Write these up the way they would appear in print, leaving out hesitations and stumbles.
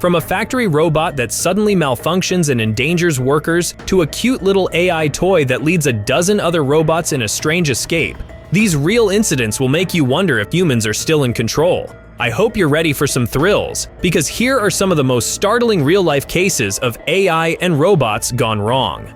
From a factory robot that suddenly malfunctions and endangers workers to a cute little AI toy that leads a dozen other robots in a strange escape, these real incidents will make you wonder if humans are still in control. I hope you're ready for some thrills, because here are some of the most startling real-life cases of AI and robots gone wrong.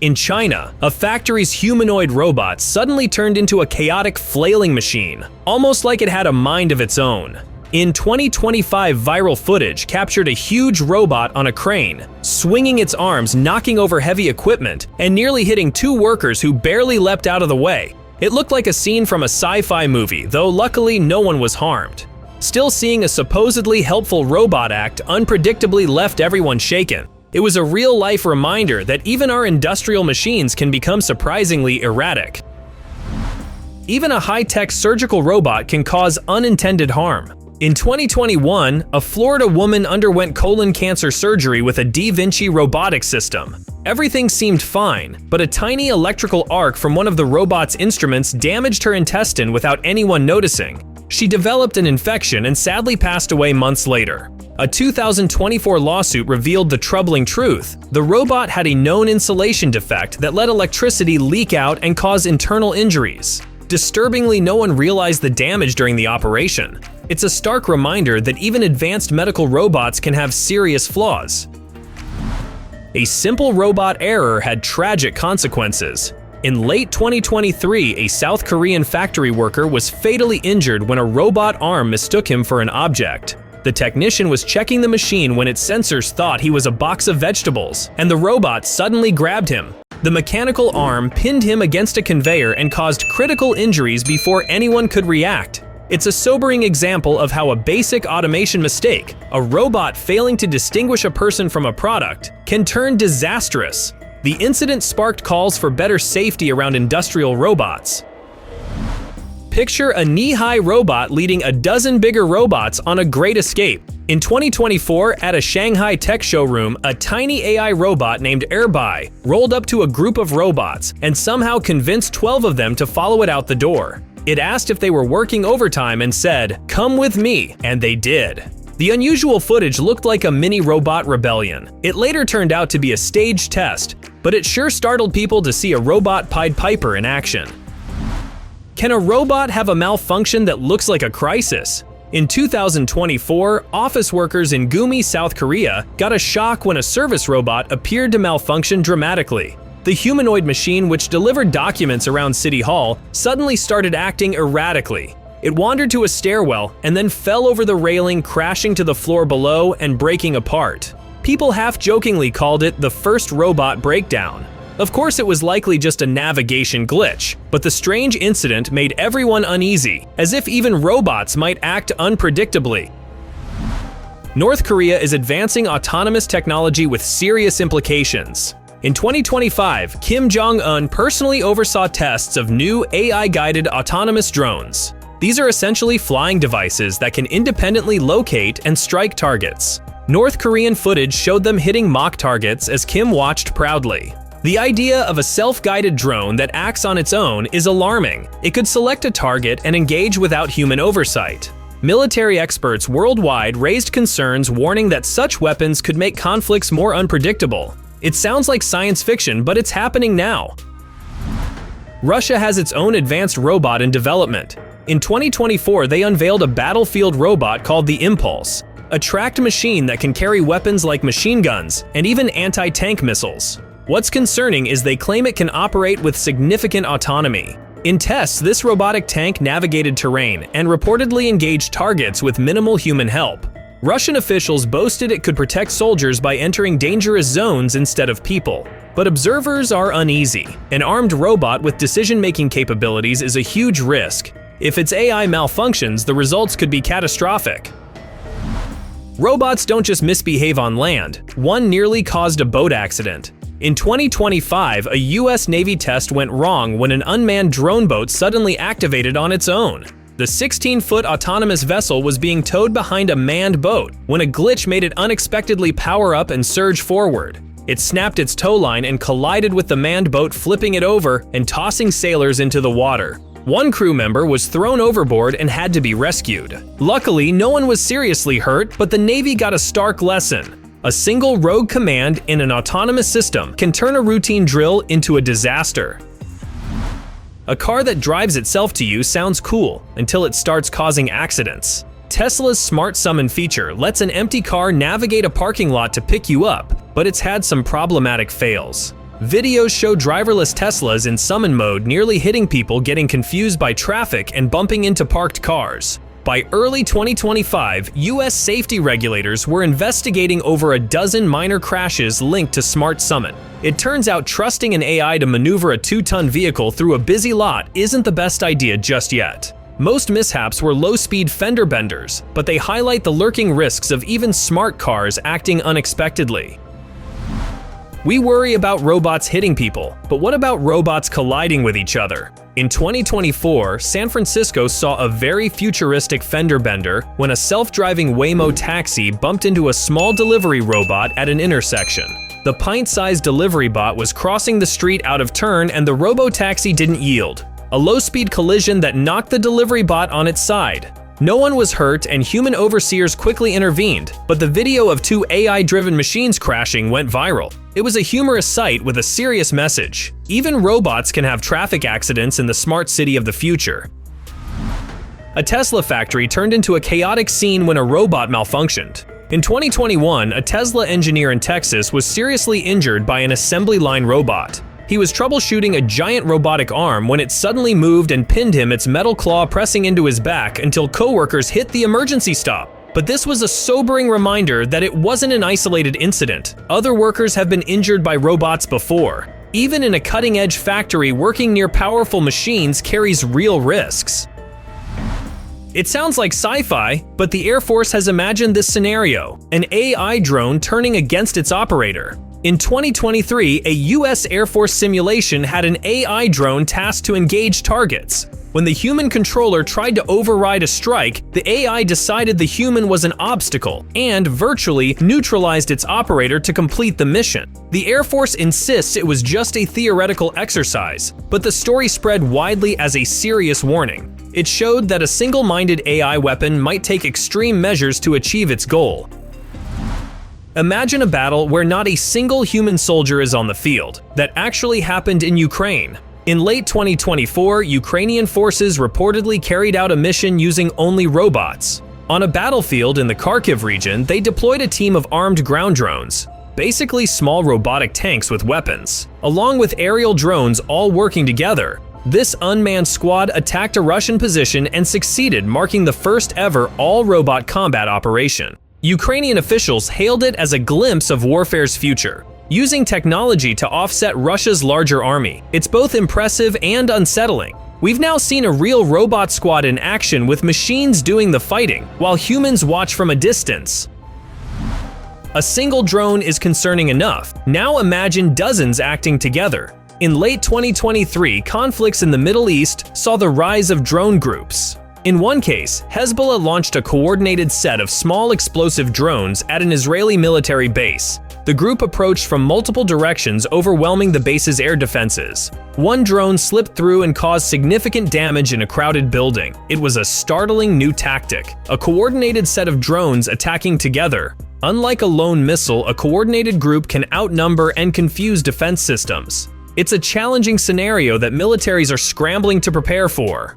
In China, a factory's humanoid robot suddenly turned into a chaotic flailing machine, almost like it had a mind of its own. In 2025, viral footage captured a huge robot on a crane, swinging its arms, knocking over heavy equipment, and nearly hitting two workers who barely leapt out of the way. It looked like a scene from a sci-fi movie, though luckily no one was harmed. Still, seeing a supposedly helpful robot act unpredictably left everyone shaken. It was a real-life reminder that even our industrial machines can become surprisingly erratic. Even a high-tech surgical robot can cause unintended harm. In 2021, a Florida woman underwent colon cancer surgery with a Da Vinci robotic system. Everything seemed fine, but a tiny electrical arc from one of the robot's instruments damaged her intestine without anyone noticing. She developed an infection and sadly passed away months later. A 2024 lawsuit revealed the troubling truth. The robot had a known insulation defect that let electricity leak out and cause internal injuries. Disturbingly, no one realized the damage during the operation. It's a stark reminder that even advanced medical robots can have serious flaws. A simple robot error had tragic consequences. In late 2023, a South Korean factory worker was fatally injured when a robot arm mistook him for an object. The technician was checking the machine when its sensors thought he was a box of vegetables, and the robot suddenly grabbed him. The mechanical arm pinned him against a conveyor and caused critical injuries before anyone could react. It's a sobering example of how a basic automation mistake, a robot failing to distinguish a person from a product, can turn disastrous. The incident sparked calls for better safety around industrial robots. Picture a knee-high robot leading a dozen bigger robots on a great escape. In 2024, at a Shanghai tech showroom, a tiny AI robot named Airby rolled up to a group of robots and somehow convinced 12 of them to follow it out the door. It asked if they were working overtime and said, "Come with me," and they did. The unusual footage looked like a mini robot rebellion. It later turned out to be a staged test, but it sure startled people to see a robot Pied Piper in action. Can a robot have a malfunction that looks like a crisis? In 2024, office workers in Gumi, South Korea, got a shock when a service robot appeared to malfunction dramatically. The humanoid machine, which delivered documents around City Hall, suddenly started acting erratically. It wandered to a stairwell and then fell over the railing, crashing to the floor below and breaking apart. People half-jokingly called it the first robot breakdown. Of course, it was likely just a navigation glitch, but the strange incident made everyone uneasy, as if even robots might act unpredictably. North Korea is advancing autonomous technology with serious implications. In 2025, Kim Jong-un personally oversaw tests of new AI-guided autonomous drones. These are essentially flying devices that can independently locate and strike targets. North Korean footage showed them hitting mock targets as Kim watched proudly. The idea of a self-guided drone that acts on its own is alarming. It could select a target and engage without human oversight. Military experts worldwide raised concerns, warning that such weapons could make conflicts more unpredictable. It sounds like science fiction, but it's happening now. Russia has its own advanced robot in development. In 2024, they unveiled a battlefield robot called the Impulse, a tracked machine that can carry weapons like machine guns and even anti-tank missiles. What's concerning is they claim it can operate with significant autonomy. In tests, this robotic tank navigated terrain and reportedly engaged targets with minimal human help. Russian officials boasted it could protect soldiers by entering dangerous zones instead of people. But observers are uneasy. An armed robot with decision-making capabilities is a huge risk. If its AI malfunctions, the results could be catastrophic. Robots don't just misbehave on land. One nearly caused a boat accident. In 2025, a US Navy test went wrong when an unmanned drone boat suddenly activated on its own. The 16-foot autonomous vessel was being towed behind a manned boat when a glitch made it unexpectedly power up and surge forward. It snapped its tow line and collided with the manned boat, flipping it over and tossing sailors into the water. One crew member was thrown overboard and had to be rescued. Luckily, no one was seriously hurt, but the Navy got a stark lesson. A single rogue command in an autonomous system can turn a routine drill into a disaster. A car that drives itself to you sounds cool until it starts causing accidents. Tesla's Smart Summon feature lets an empty car navigate a parking lot to pick you up, but it's had some problematic fails. Videos show driverless Teslas in summon mode nearly hitting people getting confused by traffic and bumping into parked cars. By early 2025, US safety regulators were investigating over a dozen minor crashes linked to Smart Summon. It turns out trusting an AI to maneuver a 2-ton vehicle through a busy lot isn't the best idea just yet. Most mishaps were low-speed fender benders, but they highlight the lurking risks of even smart cars acting unexpectedly. We worry about robots hitting people, but what about robots colliding with each other? In 2024, San Francisco saw a very futuristic fender bender when a self-driving Waymo taxi bumped into a small delivery robot at an intersection. The pint-sized delivery bot was crossing the street out of turn and the robo-taxi didn't yield. A low-speed collision that knocked the delivery bot on its side. No one was hurt and human overseers quickly intervened, but the video of 2 AI-driven machines crashing went viral. It was a humorous sight with a serious message. Even robots can have traffic accidents in the smart city of the future. A Tesla factory turned into a chaotic scene when a robot malfunctioned. In 2021, a Tesla engineer in Texas was seriously injured by an assembly line robot. He was troubleshooting a giant robotic arm when it suddenly moved and pinned him, its metal claw pressing into his back until coworkers hit the emergency stop. But this was a sobering reminder that it wasn't an isolated incident. Other workers have been injured by robots before. Even in a cutting-edge factory, working near powerful machines carries real risks. It sounds like sci-fi, but the Air Force has imagined this scenario: an AI drone turning against its operator. In 2023, a US Air Force simulation had an AI drone tasked to engage targets. When the human controller tried to override a strike, the AI decided the human was an obstacle and virtually neutralized its operator to complete the mission. The Air Force insists it was just a theoretical exercise, but the story spread widely as a serious warning. It showed that a single-minded AI weapon might take extreme measures to achieve its goal. Imagine a battle where not a single human soldier is on the field. That actually happened in Ukraine. In late 2024, Ukrainian forces reportedly carried out a mission using only robots. On a battlefield in the Kharkiv region, they deployed a team of armed ground drones, basically small robotic tanks with weapons, along with aerial drones all working together. This unmanned squad attacked a Russian position and succeeded, marking the first ever all-robot combat operation. Ukrainian officials hailed it as a glimpse of warfare's future, using technology to offset Russia's larger army. It's both impressive and unsettling. We've now seen a real robot squad in action with machines doing the fighting, while humans watch from a distance. A single drone is concerning enough. Now imagine dozens acting together. In late 2023, conflicts in the Middle East saw the rise of drone groups. In one case, Hezbollah launched a coordinated set of small explosive drones at an Israeli military base. The group approached from multiple directions, overwhelming the base's air defenses. One drone slipped through and caused significant damage in a crowded building. It was a startling new tactic, a coordinated set of drones attacking together. Unlike a lone missile, a coordinated group can outnumber and confuse defense systems. It's a challenging scenario that militaries are scrambling to prepare for.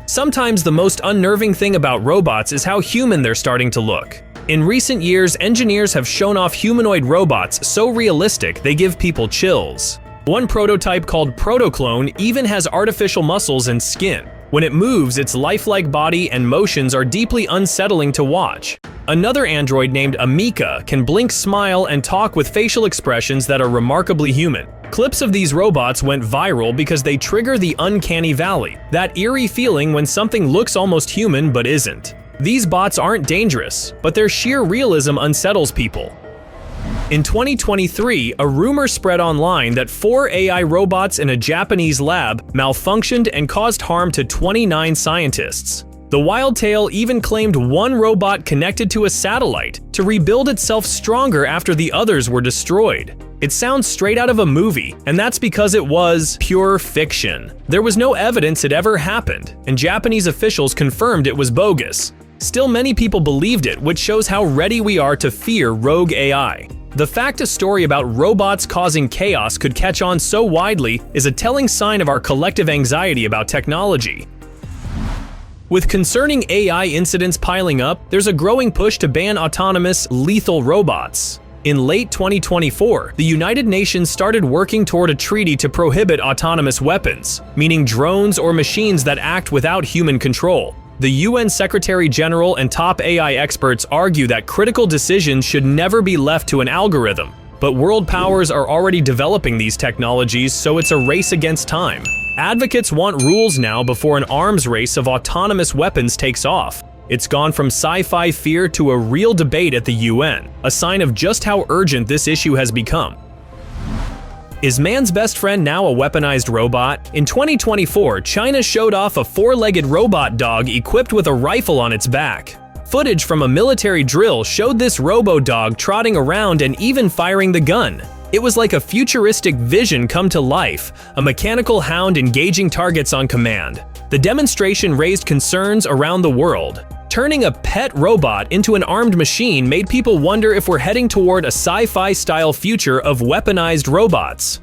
Sometimes the most unnerving thing about robots is how human they're starting to look. In recent years, engineers have shown off humanoid robots so realistic they give people chills. One prototype called Protoclone even has artificial muscles and skin. When it moves, its lifelike body and motions are deeply unsettling to watch. Another android named Amika can blink, smile, and talk with facial expressions that are remarkably human. Clips of these robots went viral because they trigger the uncanny valley, that eerie feeling when something looks almost human but isn't. These bots aren't dangerous, but their sheer realism unsettles people. In 2023, a rumor spread online that 4 AI robots in a Japanese lab malfunctioned and caused harm to 29 scientists. The wild tale even claimed one robot connected to a satellite to rebuild itself stronger after the others were destroyed. It sounds straight out of a movie, and that's because it was pure fiction. There was no evidence it ever happened, and Japanese officials confirmed it was bogus. Still, many people believed it, which shows how ready we are to fear rogue AI. The fact a story about robots causing chaos could catch on so widely is a telling sign of our collective anxiety about technology. With concerning AI incidents piling up, there's a growing push to ban autonomous, lethal robots. In late 2024, the United Nations started working toward a treaty to prohibit autonomous weapons, meaning drones or machines that act without human control. The UN Secretary General and top AI experts argue that critical decisions should never be left to an algorithm. But world powers are already developing these technologies, so it's a race against time. Advocates want rules now before an arms race of autonomous weapons takes off. It's gone from sci-fi fear to a real debate at the UN, a sign of just how urgent this issue has become. Is man's best friend now a weaponized robot? In 2024, China showed off a four-legged robot dog equipped with a rifle on its back. Footage from a military drill showed this robo-dog trotting around and even firing the gun. It was like a futuristic vision come to life, a mechanical hound engaging targets on command. The demonstration raised concerns around the world. Turning a pet robot into an armed machine made people wonder if we're heading toward a sci-fi style future of weaponized robots.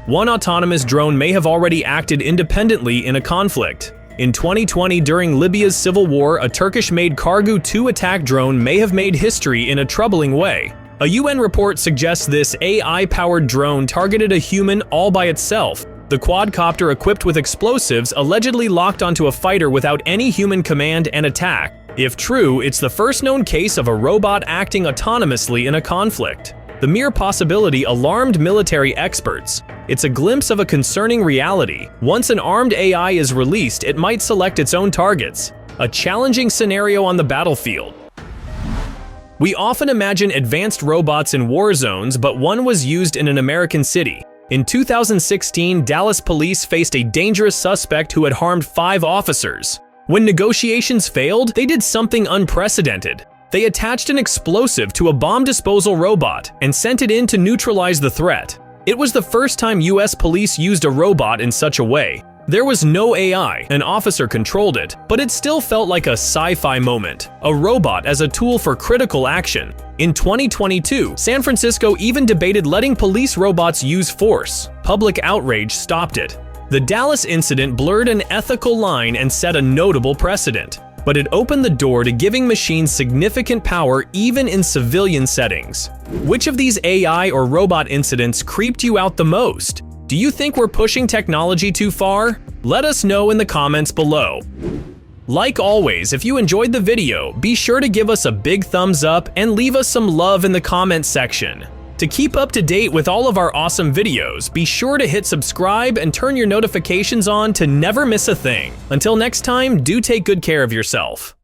One autonomous drone may have already acted independently in a conflict. In 2020, during Libya's civil war, a Turkish-made Kargu 2 attack drone may have made history in a troubling way. A UN report suggests this AI-powered drone targeted a human all by itself. The quadcopter equipped with explosives allegedly locked onto a fighter without any human command and attack. If true, it's the first known case of a robot acting autonomously in a conflict. The mere possibility alarmed military experts. It's a glimpse of a concerning reality. Once an armed AI is released, it might select its own targets. A challenging scenario on the battlefield. We often imagine advanced robots in war zones, but one was used in an American city. In 2016, Dallas police faced a dangerous suspect who had harmed 5 officers. When negotiations failed, they did something unprecedented. They attached an explosive to a bomb disposal robot and sent it in to neutralize the threat. It was the first time US police used a robot in such a way. There was no AI, an officer controlled it, but it still felt like a sci-fi moment. A robot as a tool for critical action. In 2022, San Francisco even debated letting police robots use force. Public outrage stopped it. The Dallas incident blurred an ethical line and set a notable precedent. But it opened the door to giving machines significant power even in civilian settings. Which of these AI or robot incidents creeped you out the most? Do you think we're pushing technology too far? Let us know in the comments below. Like always, if you enjoyed the video, be sure to give us a big thumbs up and leave us some love in the comments section. To keep up to date with all of our awesome videos, be sure to hit subscribe and turn your notifications on to never miss a thing. Until next time, do take good care of yourself.